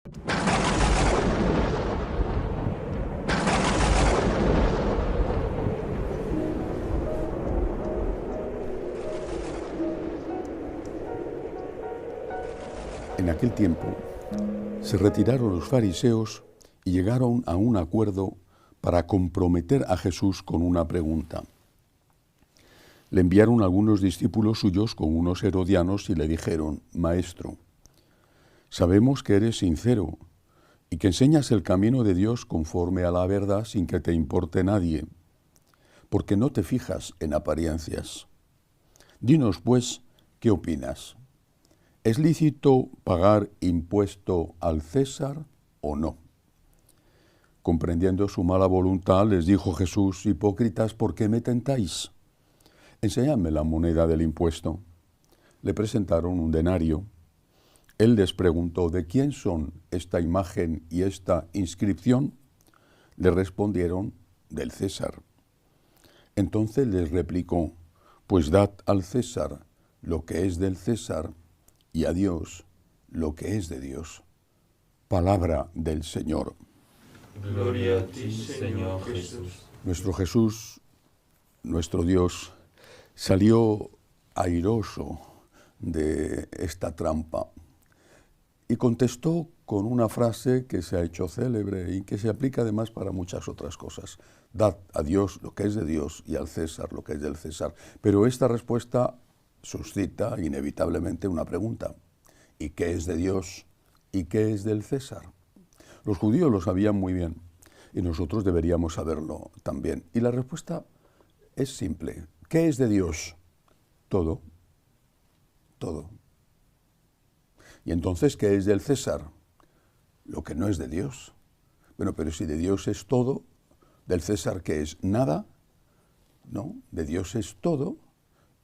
En aquel tiempo se retiraron los fariseos y llegaron a un acuerdo para comprometer a Jesús con una pregunta. Le enviaron algunos discípulos suyos con unos herodianos y le dijeron: Maestro, sabemos que eres sincero y que enseñas el camino de Dios conforme a la verdad sin que te importe nadie, porque no te fijas en apariencias. Dinos, pues, ¿qué opinas? ¿Es lícito pagar impuesto al César o no? Comprendiendo su mala voluntad, les dijo Jesús: Hipócritas, ¿por qué me tentáis? Enséñame la moneda del impuesto. Le presentaron un denario. Él les preguntó: ¿de quién son esta imagen y esta inscripción? Le respondieron: del César. Entonces les replicó: pues dad al César lo que es del César y a Dios lo que es de Dios. Palabra del Señor. Gloria a ti, Señor Jesús. Nuestro Jesús, nuestro Dios, salió airoso de esta trampa y contestó con una frase que se ha hecho célebre y que se aplica además para muchas otras cosas. Dad a Dios lo que es de Dios y al César lo que es del César. Pero esta respuesta suscita inevitablemente una pregunta: ¿y qué es de Dios y qué es del César? Los judíos lo sabían muy bien y nosotros deberíamos saberlo también. Y la respuesta es simple: ¿qué es de Dios? Todo. Todo. Y entonces, ¿qué es del César? Lo que no es de Dios. Bueno, pero si de Dios es todo, ¿del César qué es? Nada. No, de Dios es todo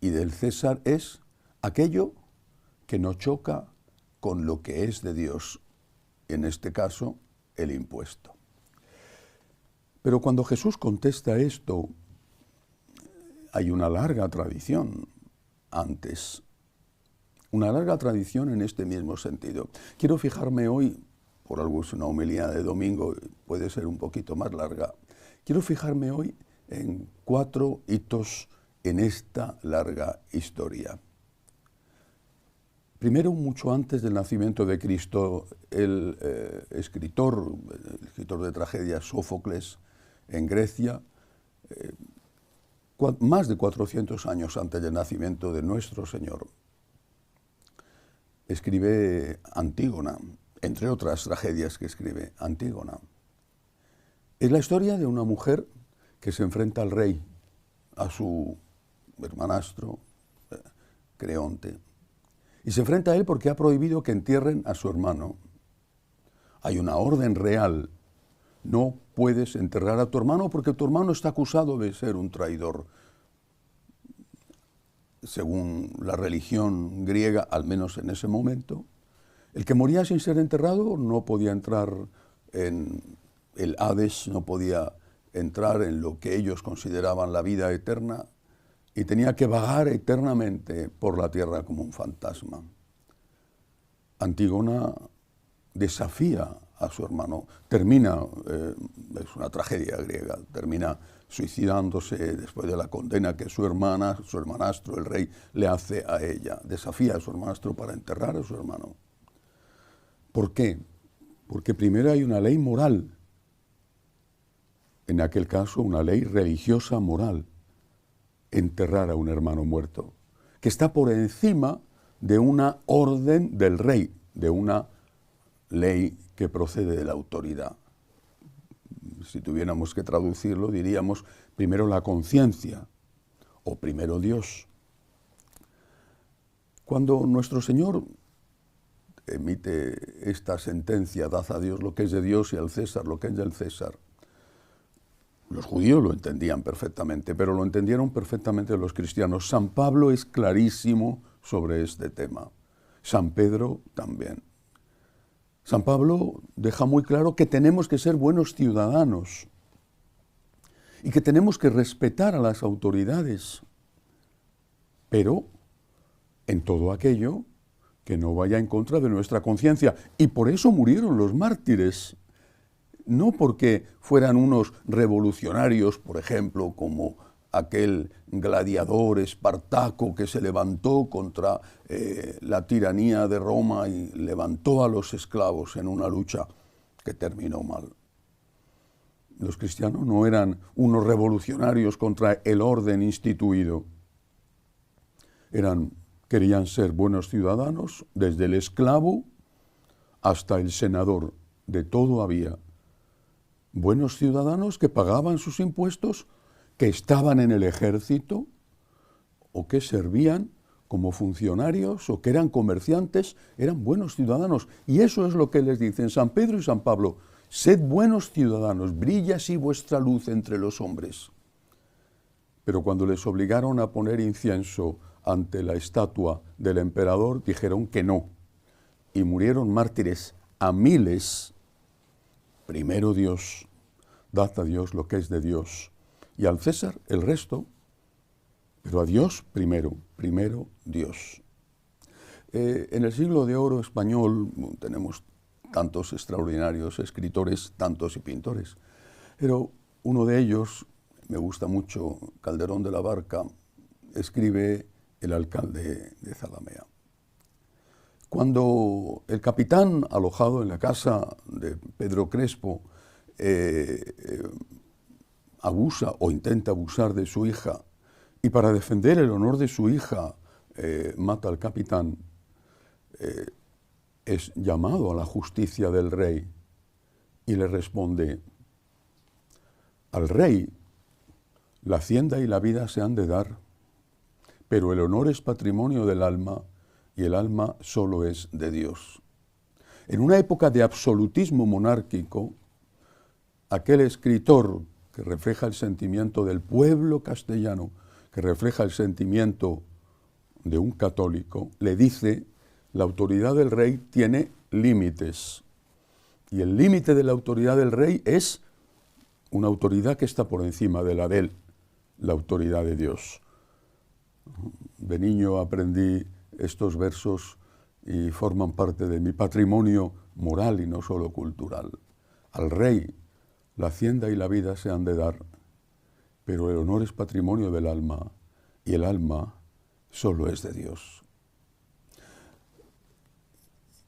y del César es aquello que no choca con lo que es de Dios. En este caso, el impuesto. Pero cuando Jesús contesta esto, hay una larga tradición antes. Una larga tradición en este mismo sentido. Quiero fijarme hoy, por algo es una homilía de domingo, puede ser un poquito más larga. Quiero fijarme hoy en 4 hitos en esta larga historia. Primero, mucho antes del nacimiento de Cristo, el escritor de tragedias Sófocles en Grecia, más de 400 años antes del nacimiento de nuestro Señor, escribe Antígona, entre otras tragedias que escribe Antígona. Es la historia de una mujer que se enfrenta al rey, a su hermanastro Creonte, y se enfrenta a él porque ha prohibido que entierren a su hermano. Hay una orden real: no puedes enterrar a tu hermano porque tu hermano está acusado de ser un traidor. Según la religión griega, al menos en ese momento, el que moría sin ser enterrado no podía entrar en el Hades, no podía entrar en lo que ellos consideraban la vida eterna y tenía que vagar eternamente por la tierra como un fantasma. Antígona desafía a su hermano, termina, es una tragedia griega, termina suicidándose después de la condena que su hermanastro, el rey, le hace a ella. Desafía a su hermanastro para enterrar a su hermano. ¿Por qué? Porque primero hay una ley moral, en aquel caso una ley religiosa moral, enterrar a un hermano muerto, que está por encima de una orden del rey, de una ley que procede de la autoridad. Si tuviéramos que traducirlo, diríamos primero la conciencia o primero Dios. Cuando nuestro Señor emite esta sentencia: dad a Dios lo que es de Dios y al César lo que es del César, los judíos lo entendían perfectamente, pero lo entendieron perfectamente los cristianos. San Pablo es clarísimo sobre este tema. San Pedro también. San Pablo deja muy claro que tenemos que ser buenos ciudadanos y que tenemos que respetar a las autoridades, pero en todo aquello que no vaya en contra de nuestra conciencia. Y por eso murieron los mártires. No porque fueran unos revolucionarios, por ejemplo, como aquel gladiador Espartaco que se levantó contra la tiranía de Roma y levantó a los esclavos en una lucha que terminó mal. Los cristianos no eran unos revolucionarios contra el orden instituido. Querían ser buenos ciudadanos, desde el esclavo hasta el senador. De todo había. Buenos ciudadanos que pagaban sus impuestos, que estaban en el ejército o que servían como funcionarios o que eran comerciantes, eran buenos ciudadanos. Y eso es lo que les dicen San Pedro y San Pablo: sed buenos ciudadanos, brilla así vuestra luz entre los hombres. Pero cuando les obligaron a poner incienso ante la estatua del emperador, dijeron que no. Y murieron mártires a miles. Primero Dios, dad a Dios lo que es de Dios, y al César el resto, pero a Dios primero Dios. En el siglo de oro español tenemos tantos extraordinarios escritores, tantos y pintores, pero uno de ellos, me gusta mucho, Calderón de la Barca, escribe El alcalde de Zalamea. Cuando el capitán, alojado en la casa de Pedro Crespo, abusa o intenta abusar de su hija, y para defender el honor de su hija mata al capitán, es llamado a la justicia del rey y le responde: al rey la hacienda y la vida se han de dar, pero el honor es patrimonio del alma y el alma solo es de Dios. En una época de absolutismo monárquico, aquel escritor que refleja el sentimiento del pueblo castellano, que refleja el sentimiento de un católico, le dice: la autoridad del rey tiene límites. Y el límite de la autoridad del rey es una autoridad que está por encima de la de él, la autoridad de Dios. De niño aprendí estos versos y forman parte de mi patrimonio moral y no solo cultural. Al rey la hacienda y la vida se han de dar, pero el honor es patrimonio del alma y el alma solo es de Dios.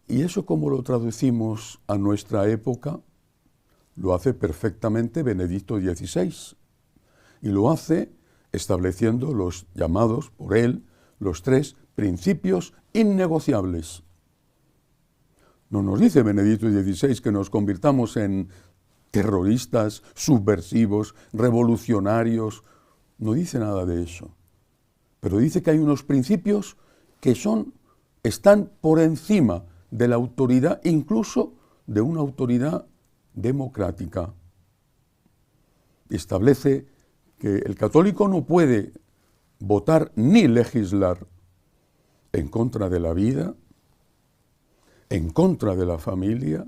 ¿Y eso cómo lo traducimos a nuestra época? Lo hace perfectamente Benedicto XVI y lo hace estableciendo los llamados por él los 3 principios innegociables. No nos dice Benedicto XVI que nos convirtamos en terroristas, subversivos, revolucionarios. No dice nada de eso. Pero dice que hay unos principios que están por encima de la autoridad, incluso de una autoridad democrática. Establece que el católico no puede votar ni legislar en contra de la vida, en contra de la familia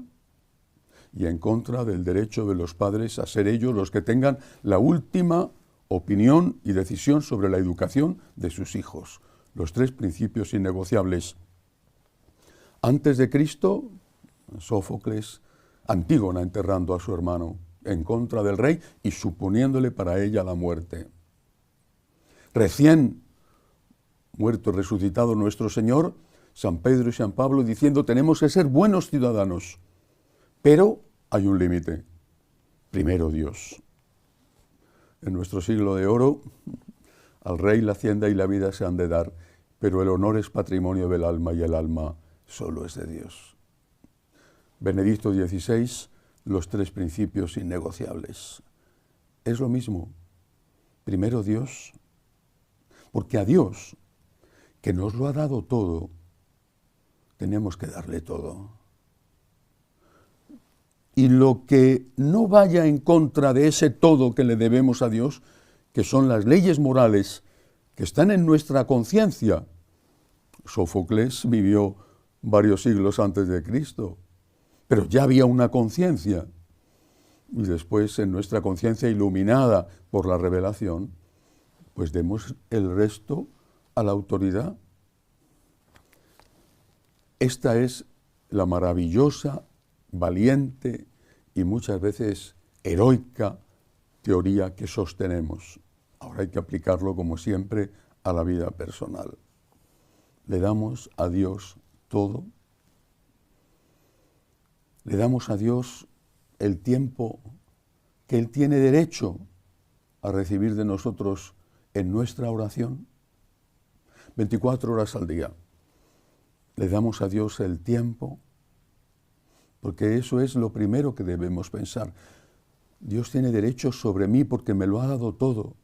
y en contra del derecho de los padres a ser ellos los que tengan la última opinión y decisión sobre la educación de sus hijos. Los 3 principios innegociables. Antes de Cristo, Sófocles, Antígona enterrando a su hermano en contra del rey y suponiéndole para ella la muerte. Recién muerto, resucitado nuestro Señor, San Pedro y San Pablo diciendo: tenemos que ser buenos ciudadanos, pero hay un límite. Primero Dios. En nuestro siglo de oro, al rey la hacienda y la vida se han de dar, pero el honor es patrimonio del alma y el alma solo es de Dios. Benedicto XVI, los 3 principios innegociables. Es lo mismo. Primero Dios, porque a Dios, que nos lo ha dado todo, tenemos que darle todo. Y lo que no vaya en contra de ese todo que le debemos a Dios, que son las leyes morales que están en nuestra conciencia. Sófocles vivió varios siglos antes de Cristo, pero ya había una conciencia. Y después, en nuestra conciencia iluminada por la revelación, pues demos el resto a la autoridad. Esta es la maravillosa, valiente y muchas veces heroica teoría que sostenemos. Ahora hay que aplicarlo, como siempre, a la vida personal. Le damos a Dios todo. Le damos a Dios el tiempo que Él tiene derecho a recibir de nosotros en nuestra oración. 24 horas al día. Le damos a Dios el tiempo, porque eso es lo primero que debemos pensar. Dios tiene derecho sobre mí porque me lo ha dado todo.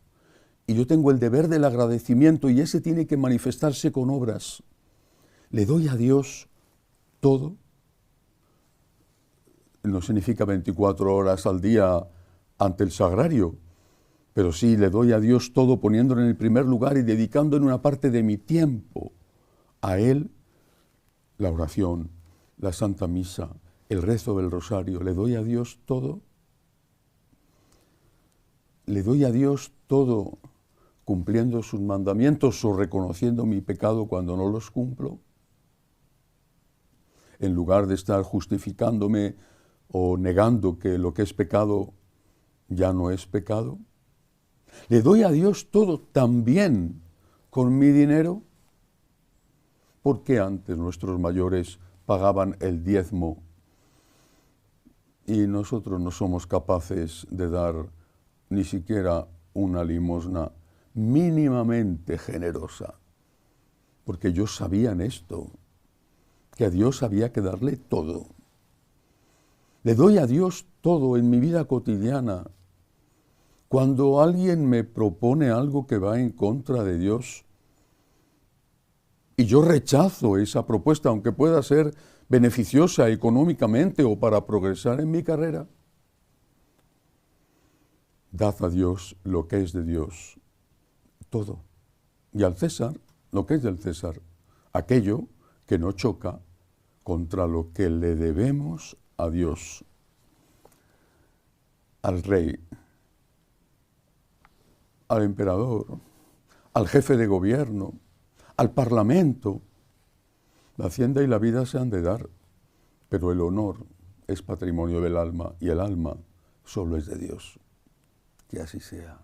Y yo tengo el deber del agradecimiento y ese tiene que manifestarse con obras. Le doy a Dios todo. No significa 24 horas al día ante el sagrario, pero sí le doy a Dios todo poniéndolo en el primer lugar y dedicando en una parte de mi tiempo a Él, la oración, la Santa Misa, el rezo del rosario. Le doy a Dios todo. Le doy a Dios todo cumpliendo sus mandamientos o reconociendo mi pecado cuando no los cumplo, en lugar de estar justificándome o negando que lo que es pecado ya no es pecado. Le doy a Dios todo también con mi dinero. ¿Por qué antes nuestros mayores pagaban el diezmo y nosotros no somos capaces de dar ni siquiera una limosna mínimamente generosa? Porque ellos sabían esto, que a Dios había que darle todo. Le doy a Dios todo en mi vida cotidiana. Cuando alguien me propone algo que va en contra de Dios y yo rechazo esa propuesta, aunque pueda ser beneficiosa económicamente o para progresar en mi carrera, dad a Dios lo que es de Dios, todo. Y al César, lo que es del César, aquello que no choca contra lo que le debemos a Dios, al rey, al emperador, al jefe de gobierno, al parlamento. La hacienda y la vida se han de dar, pero el honor es patrimonio del alma y el alma solo es de Dios. Que así sea.